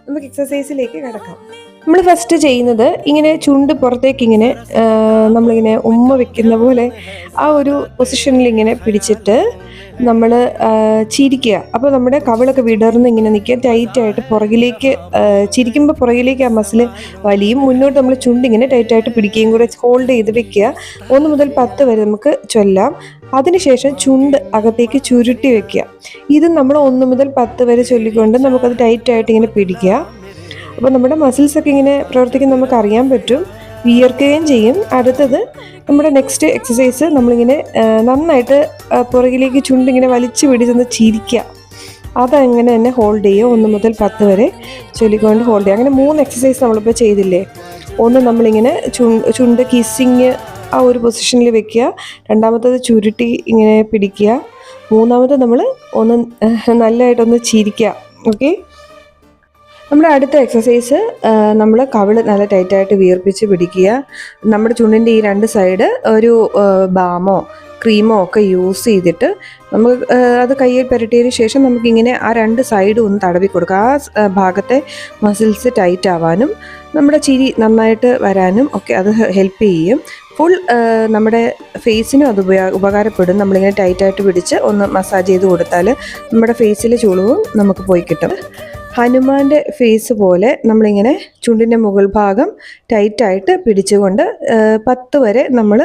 നമുക്ക് എക്സസൈസിലേക്ക് കിടക്കാം. നമ്മൾ ഫസ്റ്റ് ചെയ്യുന്നത് ഇങ്ങനെ ചുണ്ട് പുറത്തേക്ക് ഇങ്ങനെ നമ്മളിങ്ങനെ ഉമ്മ വെക്കുന്ന പോലെ ആ ഒരു പൊസിഷനിൽ ഇങ്ങനെ പിടിച്ചിട്ട് നമ്മൾ ചിരിക്കുക. അപ്പോൾ നമ്മുടെ കവിളൊക്കെ വിടർന്ന് ഇങ്ങനെ നിൽക്കുക, ടൈറ്റായിട്ട് പുറകിലേക്ക് ചിരിക്കുമ്പോൾ പുറകിലേക്ക് ആ മസിൽ വലിയും, മുന്നോട്ട് നമ്മൾ ചുണ്ടിങ്ങനെ ടൈറ്റായിട്ട് പിടിക്കുകയും കൂടെ ഹോൾഡ് ചെയ്ത് വെക്കുക. 1 മുതൽ 10 വരെ നമുക്ക് ചൊല്ലാം. അതിനുശേഷം ചുണ്ട് അകത്തേക്ക് ചുരുട്ടി വെക്കുക. ഇത് നമ്മൾ 1 മുതൽ 10 വരെ ചൊല്ലിക്കൊണ്ട് നമുക്കത് ടൈറ്റായിട്ട് ഇങ്ങനെ പിടിക്കുക. അപ്പോൾ നമ്മുടെ മസിൽസൊക്കെ ഇങ്ങനെ പ്രവർത്തിക്കുന്ന നമുക്ക് അറിയാൻ പറ്റും, വിയർക്കുകയും ചെയ്യും. അടുത്തത് നമ്മുടെ നെക്സ്റ്റ് എക്സസൈസ്, നമ്മളിങ്ങനെ നന്നായിട്ട് പുറകിലേക്ക് ചുണ്ടിങ്ങനെ വലിച്ചു പിടിച്ചൊന്ന് ചിരിക്കുക. അതങ്ങനെ തന്നെ ഹോൾഡ് ചെയ്യുക, 1 മുതൽ 10 വരെ ചൊല്ലിക്കൊണ്ട് ഹോൾഡ് ചെയ്യുക. അങ്ങനെ 3 എക്സസൈസ് നമ്മളിപ്പോൾ ചെയ്തില്ലേ. ഒന്ന് നമ്മളിങ്ങനെ ചുണ്ട് കിസ്സിങ് ആ ഒരു പൊസിഷനിൽ വെക്കുക, രണ്ടാമത്തത് ചുരുട്ടി ഇങ്ങനെ പിടിക്കുക, മൂന്നാമത് നമ്മൾ ഒന്ന് നല്ലതായിട്ടൊന്ന് ചിരിക്കുക. ഓക്കെ, നമ്മുടെ അടുത്ത എക്സസൈസ്, നമ്മൾ കവിള് നല്ല ടൈറ്റായിട്ട് വീർപ്പിച്ച് പിടിക്കുക. നമ്മുടെ ചുണ്ടിൻ്റെ ഈ 2 സൈഡ് ഒരു ബാമോ ക്രീമോ ഒക്കെ യൂസ് ചെയ്തിട്ട് നമുക്ക് അത് കയ്യിൽ പുരട്ടിയതിന് ശേഷം നമുക്കിങ്ങനെ ആ 2 സൈഡും ഒന്ന് തടവി കൊടുക്കുക. ആ ഭാഗത്തെ മസിൽസ് ടൈറ്റ് ആവാനും നമ്മുടെ ചിരി നന്നായിട്ട് വരാനും ഒക്കെ അത് ഹെൽപ്പ് ചെയ്യും. ഫുൾ നമ്മുടെ ഫേസിനും അത് ഉപകാരപ്പെടും. നമ്മളിങ്ങനെ ടൈറ്റായിട്ട് പിടിച്ച് ഒന്ന് മസാജ് ചെയ്ത് കൊടുത്താൽ നമ്മുടെ ഫേസിലെ ചുളിവും നമുക്ക് പോയി കിട്ടും. ഹനുമാൻ്റെ ഫേസ് പോലെ നമ്മളിങ്ങനെ ചുണ്ടിൻ്റെ മുകൾ ഭാഗം ടൈറ്റായിട്ട് പിടിച്ചുകൊണ്ട് 10 വരെ നമ്മൾ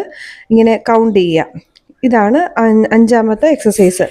ഇങ്ങനെ കൗണ്ട് ചെയ്യുക. ഇതാണ് 5ാമത്തെ എക്സസൈസ്.